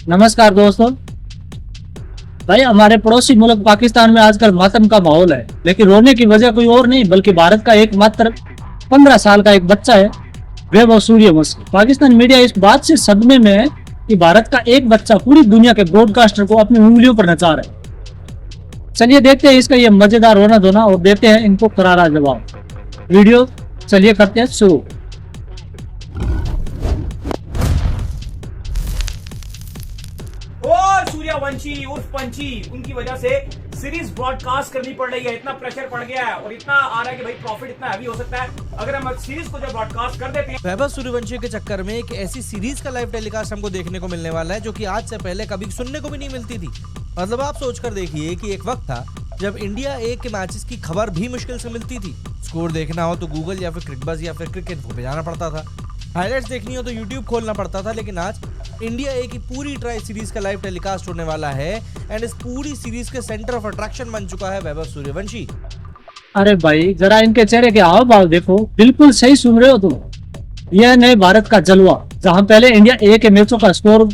नमस्कार दोस्तों। भाई हमारे पड़ोसी मुल्क पाकिस्तान में आजकल मातम का माहौल है, लेकिन रोने की वजह कोई और नहीं बल्कि भारत का एकमात्र 15 साल का एक बच्चा है, वैभव सूर्यवंशी। पाकिस्तान मीडिया इस बात से सदमे में है कि भारत का एक बच्चा पूरी दुनिया के ब्रॉडकास्टर को अपनी उंगलियों पर नचा रहा है। चलिए देखते हैं इसका ये मजेदार रोना धोना और देते हैं इनको करारा जवाब। वीडियो चलिए करते हैं शुरू। सूर्यवंशी उर्फ पंची, उनकी वजह से सीरीज ब्रॉडकास्ट करनी पड़ रही है। इतना प्रेशर पड़ गया है और इतना आ रहा है कि भाई प्रॉफिट इतना हैवी हो सकता है अगर हम सीरीज को जो ब्रॉडकास्ट कर देते हैं। वैभव सूर्यवंशी के चक्कर में एक ऐसी सीरीज का लाइव टेलीकास्ट हमको देखने को मिलने वाला है जो कि आज से पहले कभी सुनने को भी नहीं मिलती थी। मतलब आप सोचकर देखिए कि एक वक्त था जब इंडिया ए के मैचेस की खबर भी मुश्किल से मिलती थी। स्कोर देखना हो तो गूगल या फिर क्रिकबज़ या फिर क्रिकेट पे जाना पड़ता था। हाइलाइट्स देखनी हो तो यूट्यूब खोलना पड़ता था। लेकिन आज इंडिया ए की पूरी ट्राई सीरीज का लाइव टेलीकास्ट होने वाला है एंड इस पूरी सीरीज के सेंटर ऑफ अट्रैक्शन बन चुका है वैभव सूर्यवंशी। अरे भाई जरा इनके चेहरे के हाव भाव देखो, बिल्कुल सही सुन रहे हो तुम। यह नए भारत का जलवा, जहां पहले इंडिया ए के मैचों का स्कोर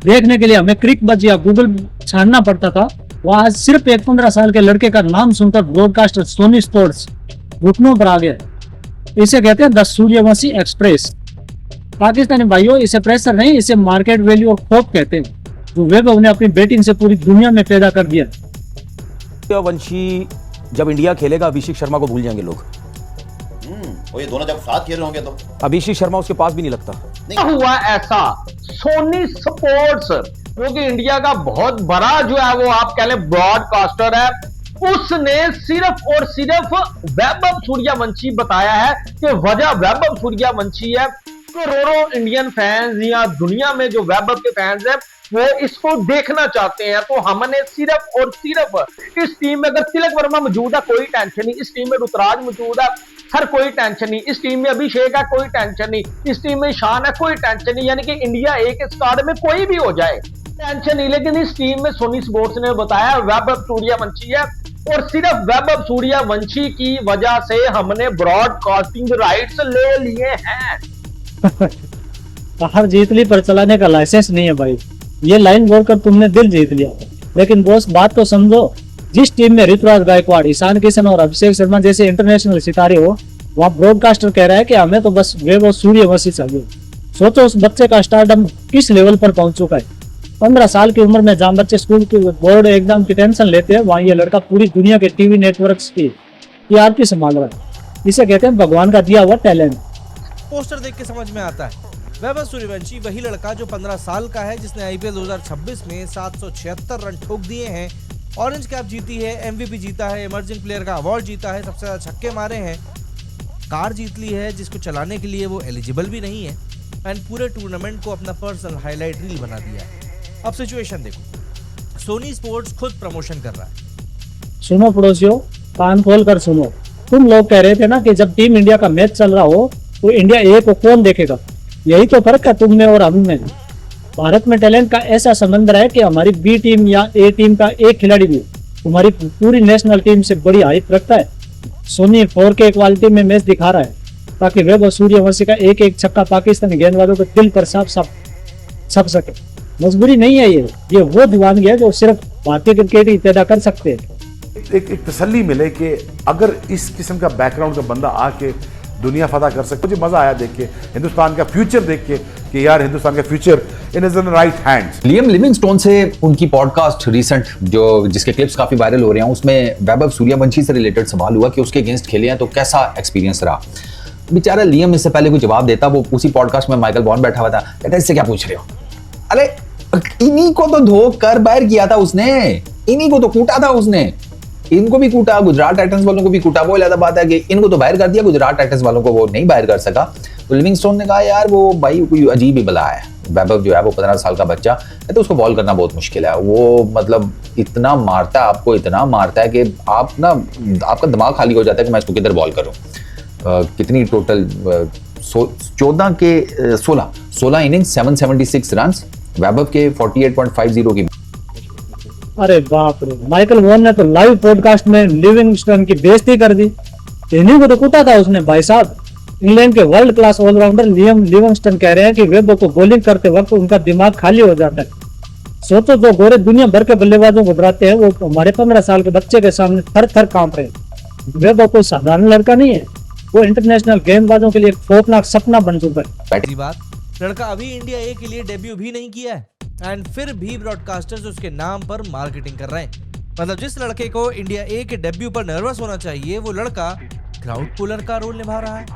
देखने के लिए हमें क्रिकबज़ या गूगल छानना पड़ता था, वहां आज सिर्फ एक 15 साल के लड़के का नाम सुनकर ब्रॉडकास्टर सोनी स्पोर्ट्स घुटनों पर आ गया। इसे कहते हैं द सूर्यवंशी एक्सप्रेस। पाकिस्तानी भाइयों, इसे प्रेशर नहीं, इसे मार्केट वैल्यू और होप कहते हैं, जो वैभव ने अपनी बैटिंग से पूरी दुनिया में पैदा कर दिया। सूर्यवंशी जब इंडिया खेलेगा अभिषेक शर्मा को भूल जाएंगे लोग। और ये दोनों जब साथ खेल रहे होंगे तो अभिषेक शर्मा उसके पास भी नहीं लगता। नहीं हुआ ऐसा सोनी स्पोर्ट्स, क्योंकि इंडिया का बहुत बड़ा जो है वो आप कह लें ब्रॉडकास्टर है, उसने सिर्फ और सिर्फ वैभव सूर्यवंशी बताया है कि वजह वैभव सूर्यवंशी है। करोड़ों इंडियन फैंस या दुनिया में जो वैभव के फैंस हैं वो इसको देखना चाहते हैं। तो हमने सिर्फ और सिर्फ इस टीम में अगर तिलक वर्मा मौजूद है कोई टेंशन नहीं, इस टीम में ऋतुराज मौजूद है सर कोई टेंशन नहीं, इस टीम में अभिषेक है कोई टेंशन नहीं, इस टीम में ईशान है कोई टेंशन नहीं, यानी कि इंडिया ए के स्क्वाड में कोई भी हो जाए टेंशन नहीं। लेकिन इस टीम में सोनी स्पोर्ट्स ने बताया वैभव सूर्यवंशी है और सिर्फ वैभव सूर्यवंशी की वजह से हमने ब्रॉडकास्टिंग राइट्स ले लिए हैं। बाहर जीत ली पर चलाने का लाइसेंस नहीं है भाई। ये लाइन बोलकर तुमने दिल जीत लिया, लेकिन बॉस बात तो समझो, जिस टीम में ऋतुराज गायकवाड़, ईशान किशन और अभिषेक शर्मा जैसे इंटरनेशनल सितारे हो, वहाँ ब्रॉडकास्टर कह रहा है कि हमें तो बस वैभव सूर्यवंशी चाहिए। सोचो उस बच्चे का स्टारडम किस लेवल पर पहुंच चुका है। 15 साल की उम्र में जहाँ बच्चे स्कूल की बोर्ड एग्जाम की टेंशन लेते हैं, वहाँ ये लड़का पूरी दुनिया के टीवी नेटवर्क्स की टीआरपी संभाल रहा है। इसे कहते हैं भगवान का दिया हुआ टैलेंट। पोस्टर देख के समझ में आता है वैभव सूर्यवंशी वही लड़का जो 15 साल का है, जिसने आईपीएल 2026 में 776 रन ठोक दिए हैं, ऑरेंज कैप जीती है, एमवीपी जीता है, इमर्जिंग प्लेयर का अवार्ड जीता है, सबसे ज्यादा छक्के मारे हैं, कार जीत ली है जिसको चलाने के लिए वो एलिजिबल भी नहीं है एंड पूरे टूर्नामेंट को अपना पर्सनल हाईलाइट रील बना दिया है। अब सिचुएशन देखो, सोनी स्पोर्ट्स खुद प्रमोशन कर रहा है। सुनो पड़ोसियों, कान खोल कर सुनो। तुम लोग कह रहे थे ना कि जब टीम इंडिया का मैच चल रहा हो तो इंडिया ए को कौन देखेगा। यही तो फर्क है तुम में और हम में। भारत में टैलेंट का ऐसा समंदर है कि हमारी बी टीम या ए टीम का एक खिलाड़ी भी तुम्हारी पूरी नेशनल टीम से बड़ी हाइप रखता है। सोनी 4K क्वालिटी में मैच दिखा रहा है ताकि वैभव सूर्यवंशी का एक एक छक्का पाकिस्तानी गेंदबाजों के दिल पर साफ साफ छप सके। मजबूरी नहीं है, ये वो दीवानगी है जो सिर्फ भारतीय क्रिकेट ही पैदा कर सकते हैं। एक तसल्ली मिले कि अगर इस किस्म का बैकग्राउंड का बंदा आके दुनिया फतह कर सकते। मुझे मजा आया देख के, हिंदुस्तान का फ्यूचर देख के कि यार हिंदुस्तान का future in is in right hands. Liam Livingstone से उनकी पॉडकास्ट रिसेंट जिसके क्लिप्स काफी वायरल हो रहे हैं, उसमें वैभव सूर्यवंशी से रिलेटेड सवाल हुआ कि उसके अगेंस्ट खेले हैं तो कैसा एक्सपीरियंस रहा। बेचारा लियम इससे पहले कोई जवाब देता, वो उसी पॉडकास्ट में माइकल वॉन बैठा हुआ था, कहता इससे क्या पूछ रहे हो। अरे इन्हीं को तो धो कर बाहर किया था उसने, इन्हीं को तो कूटा था उसने, इनको भी कूटा, गुजरात टाइटंस वालों को भी कूटा। वो ज्यादा बात है कि इनको तो बाहर कर दिया, गुजरात टाइटंस वालों को वो नहीं बाहर कर सका। तो लिविंगस्टोन ने कहा यार वो भाई कोई अजीब ही बला है, वैभव जो है वो 15 साल का बच्चा है तो उसको बॉल करना बहुत मुश्किल है। वो मतलब इतना मारता है आपको, इतना मारता है कि आप ना आपका दिमाग खाली हो जाता है कि मैं इसको किधर बॉल करूँ। कितनी टोटल 14 के 16 इनिंग्स 776 रन, वैभव के 48.50 की। अरे बाप रे, माइकल वॉन ने तो लाइव पॉडकास्ट में लिविंगस्टन की बेइज्जती कर दी। इन्हीं को तो कूटा था उसने भाई साहब। इंग्लैंड के world class allrounder Liam Livingstone कह रहे हैं कि वैभव को बॉलिंग करते वक्त उनका दिमाग खाली हो जाता है। सोचो जो गोरे दुनिया भर के बल्लेबाजों को डराते हैं, वो हमारे 15 साल के बच्चे के सामने थर थर कांप रहे हैं। वैभव कोई साधारण लड़का नहीं है, वो इंटरनेशनल गेंदबाजों के लिए एक खौफनाक सपना बन चुका है। पहली बात, लड़का अभी इंडिया ए के लिए डेब्यू भी नहीं किया है एंड फिर भी ब्रॉडकास्टर्स उसके नाम पर मार्केटिंग कर रहे हैं। मतलब जिस लड़के को इंडिया ए के डेब्यू पर नर्वस होना चाहिए, वो लड़का क्राउड पुलर का रोल निभा रहा है।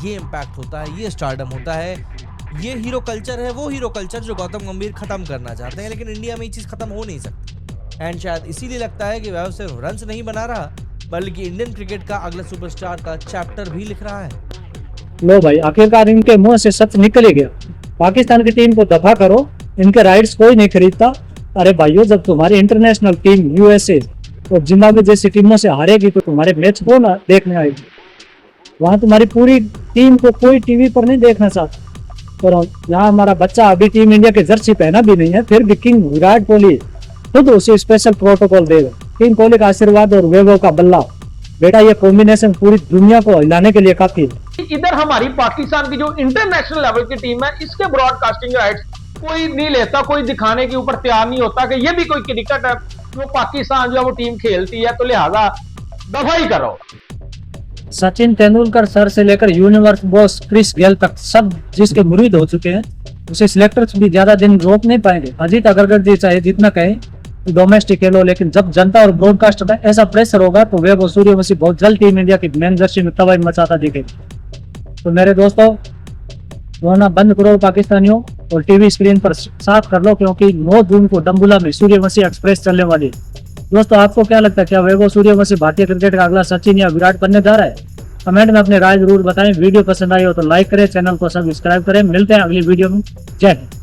ये इम्पैक्ट होता है, ये स्टारडम होता है, ये हीरो कल्चर है, वो हीरो कल्चर जो गौतम गंभीर खत्म करना चाहते हैं, लेकिन इंडिया में ये चीज खत्म हो नहीं सकती। एंड शायद इसीलिए लगता है कि वह सिर्फ रन्स नहीं बना रहा, बल्कि इंडियन क्रिकेट का अगला सुपरस्टार का चैप्टर भी लिख रहा है। लो भाई, आखिरकार इनके मुंह से सच निकल ही गया। पाकिस्तान की टीम को दफा करो, इनके राइट्स कोई नहीं खरीदता। अरे भाइयों, जब तुम्हारी इंटरनेशनल टीम यूएसए और जिम्बाब्वे जैसी टीमों से हारेगी तो तुम्हारे मैच को ना देखने आएगी। वहां तुम्हारी पूरी टीम को कोई टीवी पर नहीं देखना चाहता। और यहाँ हमारा बच्चा अभी टीम इंडिया के जर्सी पहना भी नहीं है, फिर भी किंग विराट कोहली खुद उसे स्पेशल प्रोटोकॉल देगा। किंग कोहली का आशीर्वाद और वैभव का बल्ला, बेटा ये कॉम्बिनेशन पूरी दुनिया को हिलाने के लिए काफी है। इधर हमारी पाकिस्तान की जो इंटरनेशनल लेवल की टीम है, इसके ब्रॉडकास्टिंग राइट्स कोई नहीं लेता, कोई दिखाने के ऊपर तैयार नहीं होता कि ये भी कोई क्रिकेट है जो पाकिस्तान जो है वो टीम खेलती है, तो लिहाजा दफा ही करो। सचिन तेंदुलकर सर से लेकर यूनिवर्स बॉस क्रिस गेल तक सब जिसके मुरीद हो चुके हैं, उसे सिलेक्टर्स भी ज्यादा दिन रोक नहीं पाएंगे। अजीत अग्रकर जी चाहे जितना कहें डोमेस्टिक खेलो, लेकिन जब जनता और ब्रॉडकास्टर का ऐसा प्रेशर होगा तो वैभव सूर्यवंशी बहुत जल्द टीम इंडिया की मेन जर्सी में तबाही मचाता दिखेगा। तो मेरे दोस्तों, रोना बंद करो पाकिस्तानियों और टीवी स्क्रीन पर साफ कर लो, क्योंकि 9 जून को डम्बुला में सूर्यवंशी एक्सप्रेस चलने वाली है। दोस्तों, आपको क्या लगता है, क्या वैभव सूर्यवंशी भारतीय क्रिकेट का अगला सचिन या विराट बनने जा रहा है? कमेंट में अपनी राय जरूर बताएं। वीडियो पसंद आई हो तो लाइक करें, चैनल को सब्सक्राइब करें। मिलते हैं अगली वीडियो में। जय हिंद।